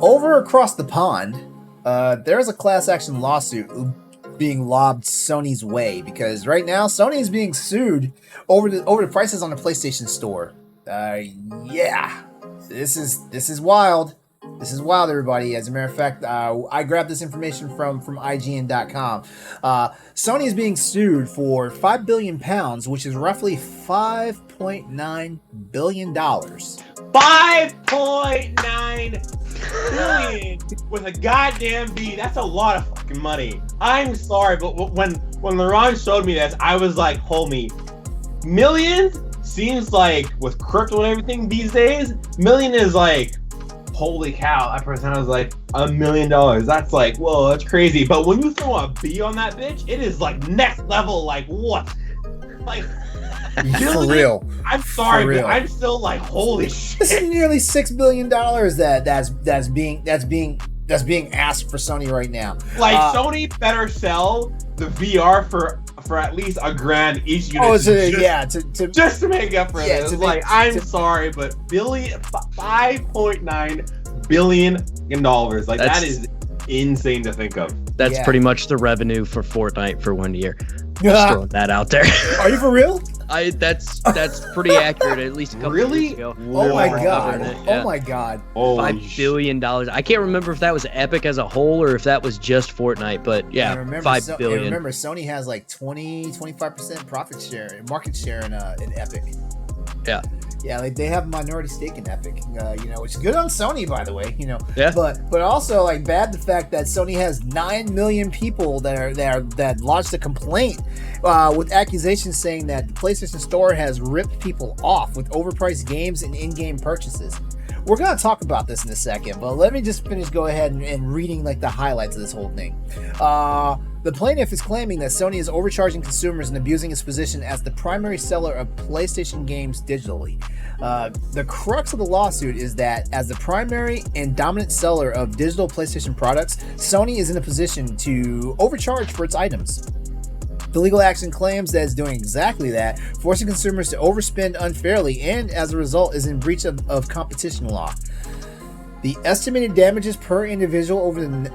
Over across the pond, there's a class action lawsuit being lobbed Sony's way because right now Sony is being sued over the prices on the PlayStation Store. Yeah, this is wild. This is wild, everybody. As a matter of fact, I grabbed this information from IGN.com. Sony is being sued for £5 billion, which is roughly $5.9 billion. 5.9 billion with a goddamn B. That's a lot of fucking money. I'm sorry, but when LeRon showed me this, I was like, homie, millions seems like with crypto and everything these days, million is like, holy cow. That person was like $1 million. That's like, whoa, that's crazy. But when you throw a B on that bitch, it is like next level. Like what? Like for real. I'm sorry, but I'm still like, holy shit. This is nearly $6 billion that's being asked for Sony right now. Like Sony better sell the VR for at least $1,000 each unit. Just to make up for this. I'm sorry, but $5.9 billion. Like that is insane to think of. That's pretty much the revenue for Fortnite for 1 year. Just throwing that out there. Are you for real? That's pretty accurate. At least a couple years ago. Oh my god! Oh my god! $5 billion. I can't remember if that was Epic as a whole or if that was just Fortnite, but yeah, $5 billion. Remember, Sony has like 20-25% market share in Epic. Yeah. Yeah, like they have a minority stake in Epic, which is good on Sony, by the way, Yeah. But also like bad the fact that Sony has 9 million people that launched a complaint with accusations saying that the PlayStation Store has ripped people off with overpriced games and in-game purchases. We're gonna talk about this in a second, but let me just go ahead and reading like the highlights of this whole thing. The plaintiff is claiming that Sony is overcharging consumers and abusing its position as the primary seller of PlayStation games digitally. The crux of the lawsuit is that as the primary and dominant seller of digital PlayStation products, Sony is in a position to overcharge for its items. The legal action claims that it's doing exactly that, forcing consumers to overspend unfairly and, as a result, is in breach of competition law. The estimated damages per individual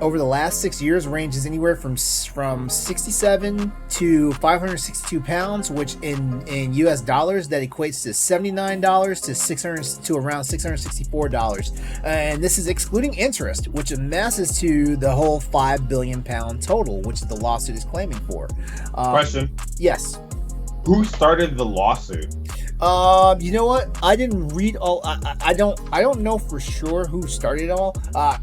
over the last 6 years ranges anywhere from 67 to 562 pounds, which in US dollars that equates to $79 to around $664. And this is excluding interest, which amasses to the whole £5 billion total, which the lawsuit is claiming for. Question. Yes. Who started the lawsuit? You know what? I didn't read all. I don't know for sure who started it all.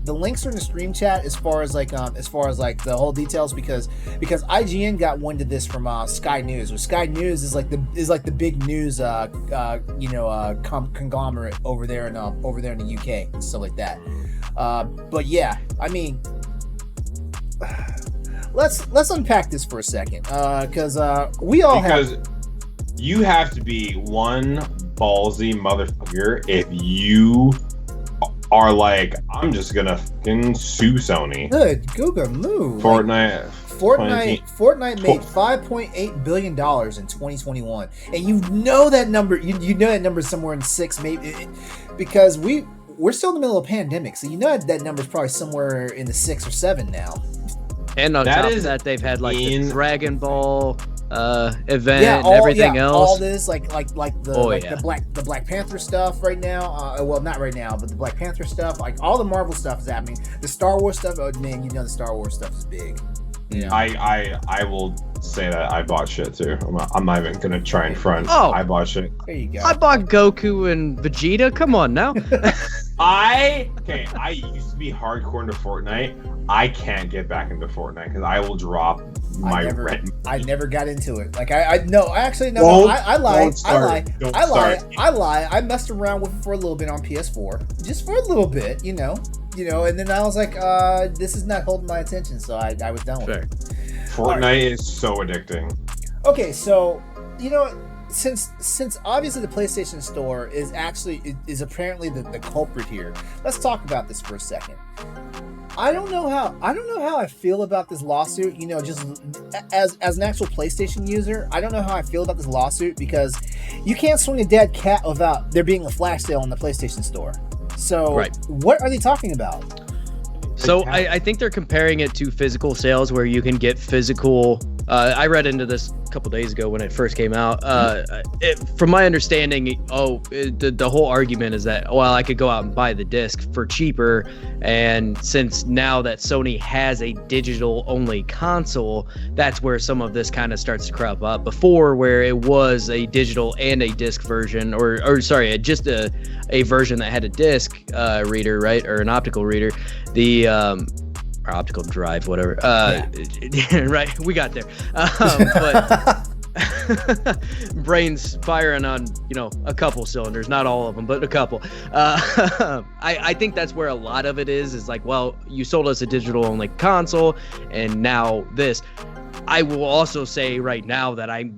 The links are in the stream chat as far as the whole details because IGN got wind of this from Sky News. Which Sky News is like the big news conglomerate over there in the UK and stuff like that. But yeah, I mean, let's unpack this for a second because you have to be one ballsy motherfucker if you are like, I'm just gonna fucking sue Sony. Good, Google move. Fortnite made $5.8 billion in 2021, and you know that number. You know that number is somewhere in 6, maybe, because we're still in the middle of a pandemic, so you know that number is probably somewhere in the 6 or 7 now. And on top of that, they've had like the Dragon Ball event and everything else. All this like the Black Panther stuff right now. Well, not right now, but the Black Panther stuff, like all the Marvel stuff is happening. The Star Wars stuff, oh man, you know the Star Wars stuff is big. Yeah. I will say that I bought shit too. I'm not even gonna try and front. I bought shit. There you go. I bought Goku and Vegeta. Come on now. I used to be hardcore into Fortnite. I can't get back into Fortnite because I will drop my rent. I never got into it. Like I lie. I messed around with it for a little bit on PS4, just for a little bit, you know, and then I was like, this is not holding my attention, so I was done with it. Fortnite is so addicting. Okay, so since obviously the PlayStation Store is apparently the culprit here, let's talk about this for a second. I don't know how I feel about this lawsuit, just as an actual PlayStation user. I don't know how I feel about this lawsuit because you can't swing a dead cat without there being a flash sale on the PlayStation Store. So What are they talking about? So I think they're comparing it to physical sales where you can get physical. I read into this a couple days ago when it first came out. From my understanding, the whole argument is that, well, I could go out and buy the disc for cheaper. And since now that Sony has a digital only console, that's where some of this kind of starts to crop up. Before, where it was a digital and a disc version, or sorry, just a version that had a disc reader, right? Or an optical reader. Or optical drive, whatever. Right, we got there. But brains firing on, a couple cylinders, not all of them, but a couple. I think that's where a lot of it is like, well, you sold us a digital only console, and now this. I will also say right now that I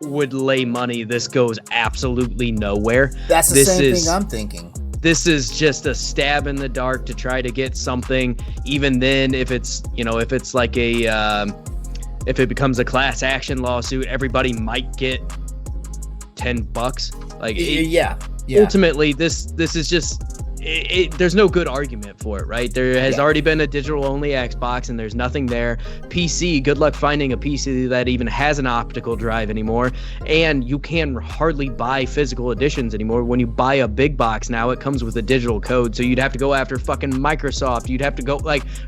would lay money this goes absolutely nowhere. That's the same thing I'm thinking. This is just a stab in the dark to try to get something. Even then, if it's like if it becomes a class action lawsuit, everybody might get $10. Like, yeah. Ultimately, this is just. There's no good argument for it, right? There has already been a digital-only Xbox, and there's nothing there. PC, good luck finding a PC that even has an optical drive anymore. And you can hardly buy physical editions anymore. When you buy a big box now, it comes with a digital code, so you'd have to go after fucking Microsoft. You'd have to go,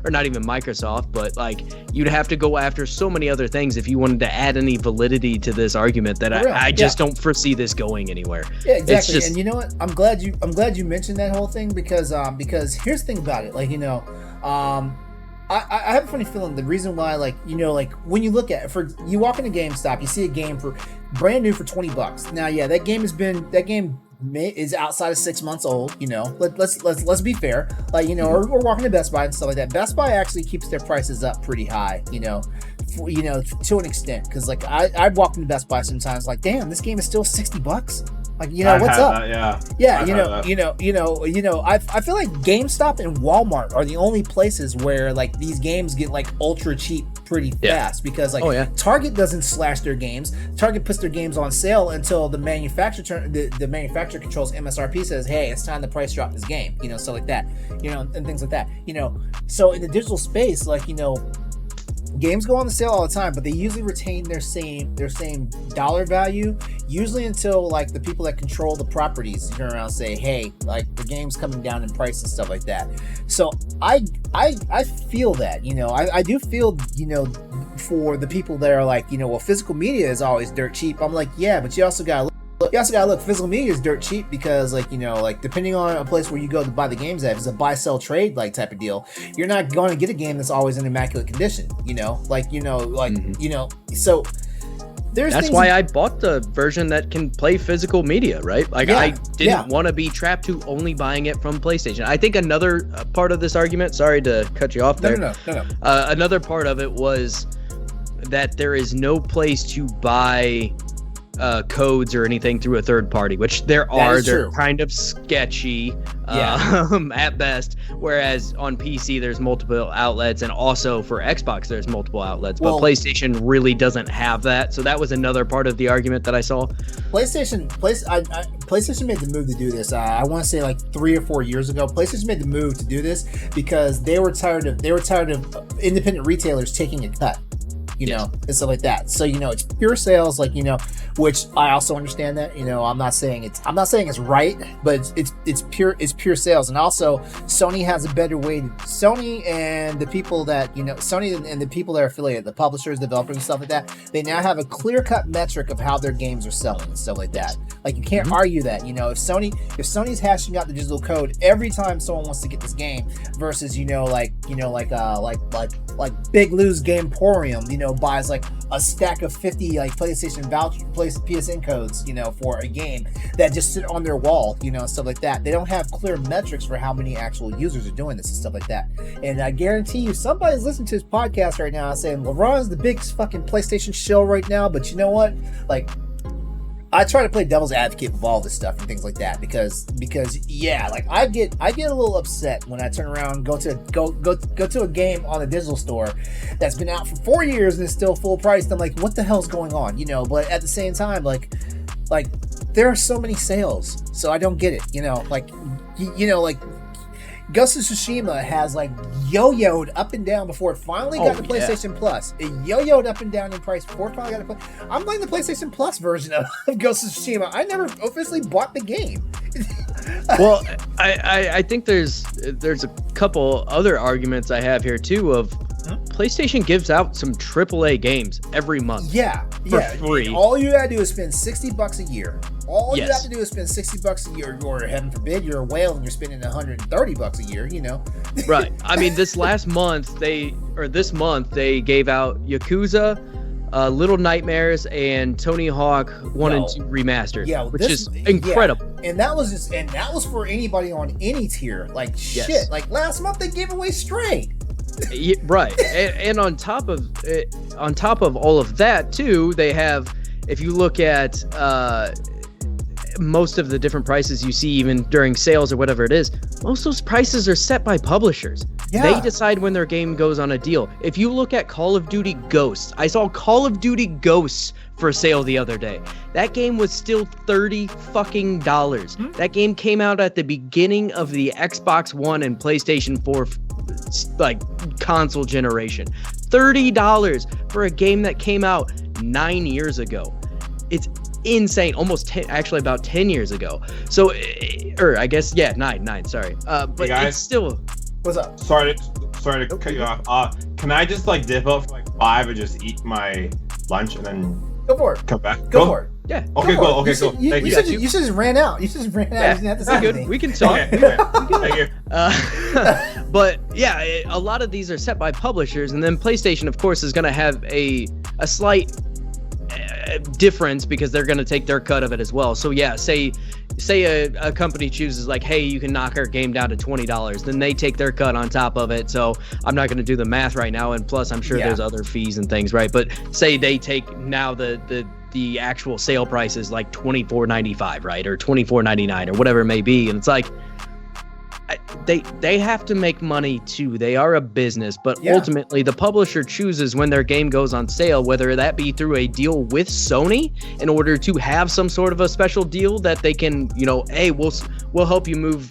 or not even Microsoft, but, you'd have to go after so many other things if you wanted to add any validity to this argument that I just don't foresee this going anywhere. Yeah, exactly. And you know what? I'm glad you mentioned that whole thing. Because here's the thing about it, I have a funny feeling the reason why, when you look at it, you walk into GameStop, you see a game for brand new for $20. Now, that game is outside of 6 months old. Let's be fair. Or we're walking to Best Buy and stuff like that. Best Buy actually keeps their prices up pretty high. To an extent, because I've walked into Best Buy sometimes, damn, this game is still $60. What's up? I feel like GameStop and Walmart are the only places where these games get ultra cheap pretty fast, because Target doesn't slash their games. Target puts their games on sale until the manufacturer controls MSRP, says, hey, it's time to price drop this game, stuff like that, and things like that, so in the digital space, games go on the sale all the time, but they usually retain their same dollar value, usually until the people that control the properties turn around and say, hey, the game's coming down in price and stuff like that. So I feel that, I do feel, for the people that are well, physical media is always dirt cheap. I'm yeah, but you also gotta look, physical media is dirt cheap because depending on a place where you go to buy the games at, if it's a buy sell trade type of deal, you're not going to get a game that's always in immaculate condition, so that's why I bought the version that can play physical media, right? I didn't want to be trapped to only buying it from PlayStation. I think another part of this argument, sorry to cut you off there. No. Another part of it was that there is no place to buy codes or anything through a third party, which they're kind of sketchy at best, whereas on PC there's multiple outlets, and also for Xbox there's multiple outlets, but PlayStation really doesn't have that. So that was another part of the argument that I saw. PlayStation made the move to do this. I want to say 3 or 4 years ago. PlayStation made the move to do this because they were tired of independent retailers taking a cut. And stuff like that. So, it's pure sales, which I also understand that, I'm not saying it's right, but it's pure sales. And also Sony has a better way Sony and the people that, Sony and the people that are affiliated, the publishers, developers and stuff like that, they now have a clear cut metric of how their games are selling and stuff like that. You can't argue that, if Sony's hashing out the digital code every time someone wants to get this game versus, Big Lou's Gameporium, buys a stack of 50 PlayStation PSN codes, for a game that just sit on their wall, stuff like that. They don't have clear metrics for how many actual users are doing this and stuff like that. And I guarantee you, somebody's listening to this podcast right now saying LeRon's the big fucking PlayStation shill right now, but you know what? I try to play devil's advocate with all this stuff and things like that because I get a little upset when I turn around and go to a game on a digital store that's been out for 4 years and is still full price. I'm what the hell's going on, but at the same time, there are so many sales, so I don't get it, Ghost of Tsushima has like yo-yoed up and down before it finally got the PlayStation Plus. It yo-yoed up and down in price before it finally got the Play. I'm playing the PlayStation Plus version of Ghost of Tsushima. I never officially bought the game. Well, I think there's a couple other arguments I have here too of PlayStation gives out some AAA games every month. For free. All you gotta do is spend $60 a year. All you have to do is spend $60 a year, or heaven forbid you're a whale and you're spending $130 a year. You know. Right. I mean, this month they gave out Yakuza, Little Nightmares, and Tony Hawk 1 and 2 remastered, which is incredible. Yeah. And that was for anybody on any tier. Like shit. Like last month they gave away Stray. Yeah, right. And on top of all of that too, they have, if you look at most of the different prices you see even during sales or whatever it is, most of those prices are set by publishers. They decide when their game goes on a deal. If you look at Call of Duty Ghosts, I saw Call of Duty Ghosts for sale the other day. That game was still $30 fucking dollars. That game came out at the beginning of the Xbox One and PlayStation 4 like console generation. $30 for a game that came out 9 years ago. It's insane. About 10 years ago. So, I guess, 9, sorry. But hey guys, it's still... What's up? Sorry to cut you off. Can I just like dip out for like 5 and just eat my lunch and then go for it. Come back? Go for it. Yeah. Okay, cool. Okay, cool. Thank you. You just ran out. You just ran out. Yeah, you didn't have to say good. anything. We can talk. Okay. Thank you. But yeah, a lot of these are set by publishers, and then PlayStation, of course, is going to have a slight difference because they're going to take their cut of it as well. So yeah, say a company chooses like, hey, you can knock our game down to $20, then they take their cut on top of it. So I'm not going to do the math right now, and plus I'm sure there's other fees and things, right? But say they take now the actual sale price is like $24.95, right, or $24.99 or whatever it may be, and it's like they have to make money too. They are a business, but ultimately the publisher chooses when their game goes on sale, whether that be through a deal with Sony in order to have some sort of a special deal that they can, hey, we'll help you move,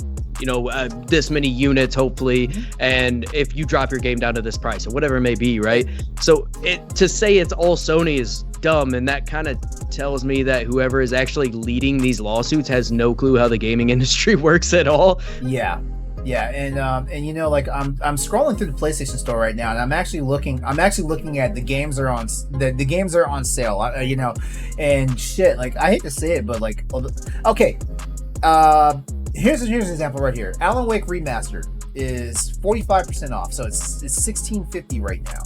this many units hopefully, and if you drop your game down to this price or whatever it may be, right? So to say it's all Sony is dumb, and that kind of tells me that whoever is actually leading these lawsuits has no clue how the gaming industry works at all. And like I'm scrolling through the PlayStation Store right now, and I'm actually looking at the games are on the games are on sale, and shit, like I hate to say it, but like, okay, here's an example right here. Alan Wake Remastered is 45% off, so it's $16.50 right now.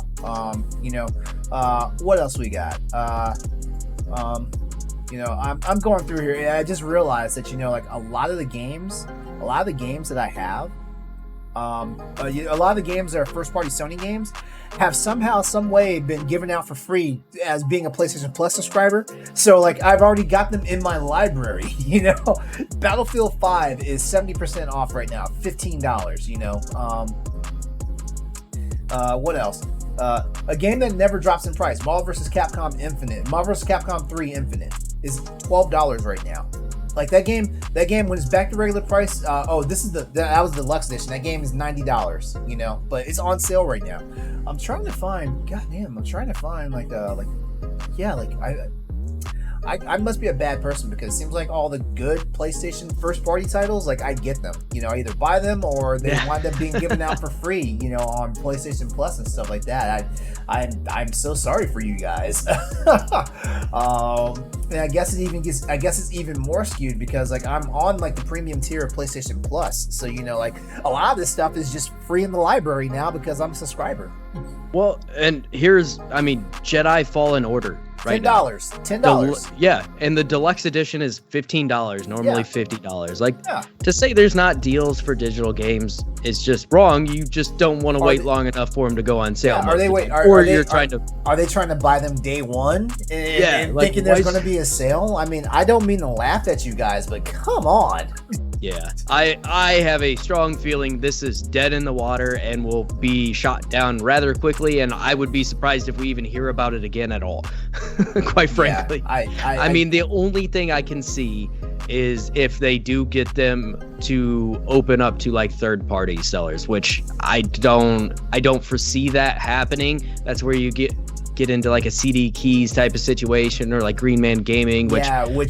What else we got? I'm going through here, and I just realized that like a lot of the games that I have, a lot of the games that are first-party Sony games have somehow, some way been given out for free as being a PlayStation Plus subscriber. So like I've already got them in my library. Battlefield 5 is 70% off right now, $15. What else? A game that never drops in price, Marvel vs. Capcom Infinite, Marvel vs. Capcom 3 Infinite is $12 right now. Like that game when it's back to regular price. That was the deluxe edition. That game is $90. But it's on sale right now. I'm trying to find. I must be a bad person because it seems like all the good PlayStation first party titles, like I get them. I either buy them or they wind up being given out for free, on PlayStation Plus and stuff like that. I'm so sorry for you guys. And I guess it's even more skewed because like I'm on like the premium tier of PlayStation Plus. So like a lot of this stuff is just free in the library now because I'm a subscriber. Well, and Jedi Fallen Order. Right $10. And the deluxe edition is $15, normally $50. To say there's not deals for digital games is just wrong. You just don't want to wait long enough for them to go on sale. Are they trying to buy them day one and thinking there's going to be a sale? I don't mean to laugh at you guys, but come on. Yeah, I have a strong feeling this is dead in the water and will be shot down rather quickly, and I would be surprised if we even hear about it again at all, quite frankly. Yeah, I mean, the only thing I can see is if they do get them to open up to like third-party sellers, which I don't foresee that happening. That's where you get into like a CD Keys type of situation, or like Green Man Gaming, which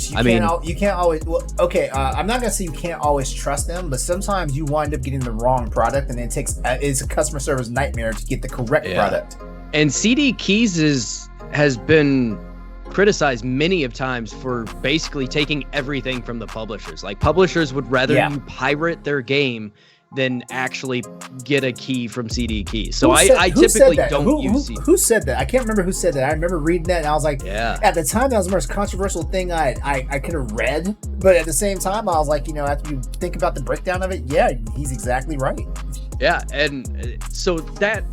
you can't always. Well, okay, I'm not gonna say you can't always trust them, but sometimes you wind up getting the wrong product, and it takes it's a customer service nightmare to get the correct product. And CD Keys has been criticized many of times for basically taking everything from the publishers. Like, publishers would rather you pirate their game than actually get a key from CD Keys. So I typically don't use CD. Who said that? I can't remember who said that. I remember reading that, and I was like, at the time, that was the most controversial thing I could have read. But at the same time, I was like, after you think about the breakdown of it, he's exactly right. Yeah, and so that,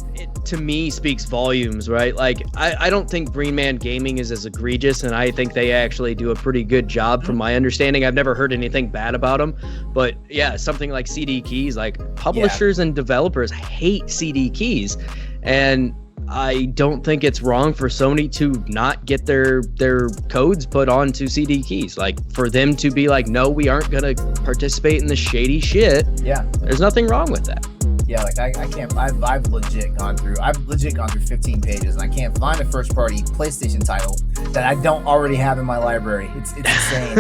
to me, speaks volumes, right? Like, I don't think Green Man Gaming is as egregious, and I think they actually do a pretty good job from my understanding. I've never heard anything bad about them. But yeah, something like CD Keys, like, publishers and developers hate CD Keys. And I don't think it's wrong for Sony to not get their codes put onto CD Keys. Like, for them to be like, no, we aren't going to participate in the shady shit. Yeah. There's nothing wrong with that. Yeah, like I can't. I've legit gone through 15 pages, and I can't find a first party PlayStation title that I don't already have in my library. It's insane.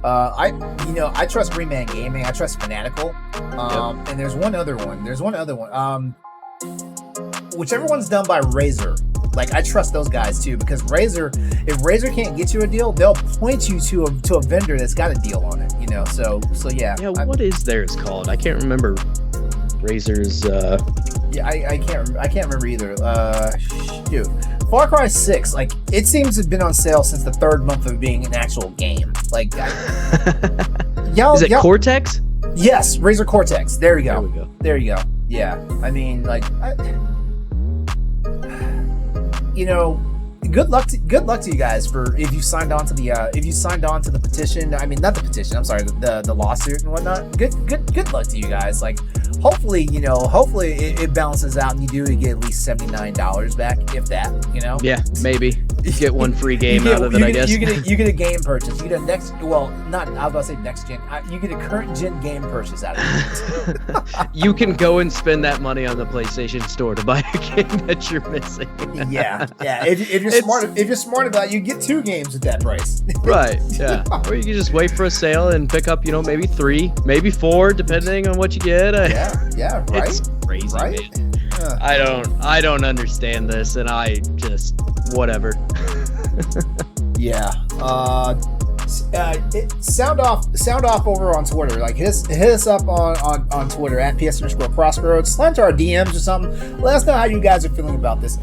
I trust Green Man Gaming. I trust Fanatical. And there's one other one. Whichever one's done by Razer. Like, I trust those guys too, because if Razer can't get you a deal, they'll point you to a vendor that's got a deal on it. So yeah. Yeah, what is theirs called? I can't remember. Razer's. I can't remember either. Shoot. Far Cry 6, like, it seems to have been on sale since the third month of being an actual game. Like, is it Cortex? Yes, Razer Cortex. There we go. There you go. Yeah, I mean, like, good luck to you guys for if you signed on to the petition. I mean, not the petition. I'm sorry, the lawsuit and whatnot. Good luck to you guys. Like, hopefully it balances out and you do get at least $79 back, if that. Yeah, maybe you get one free game out of it. I guess you get a game purchase. You get a next. Well, not. I was about to say next gen. You get a current gen game purchase out of it. You can go and spend that money on the PlayStation Store to buy a game that you're missing. Yeah. If you're smart about it, you get 2 games at that price. Right. Yeah. Or you can just wait for a sale and pick up, maybe 3, maybe 4, depending on what you get. Yeah. Right. It's crazy, man. I don't understand this, and I just whatever. Yeah. Sound off over on Twitter. Like, hit us up on Twitter at @PS_Crossroads. Slide to our DMs or something. Let us know how you guys are feeling about this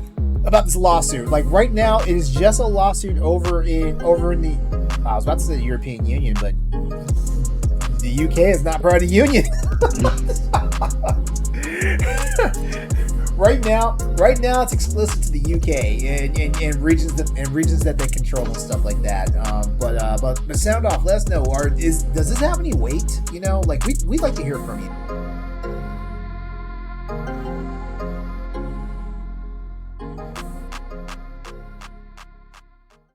lawsuit. Like, right now, it is just a lawsuit over in the. I was about to say the European Union, but the UK is not part of the Union. Right now, it's explicit to the UK and regions that they control and stuff like that. But sound off. Let us know. Does this have any weight? Like, we like to hear from you.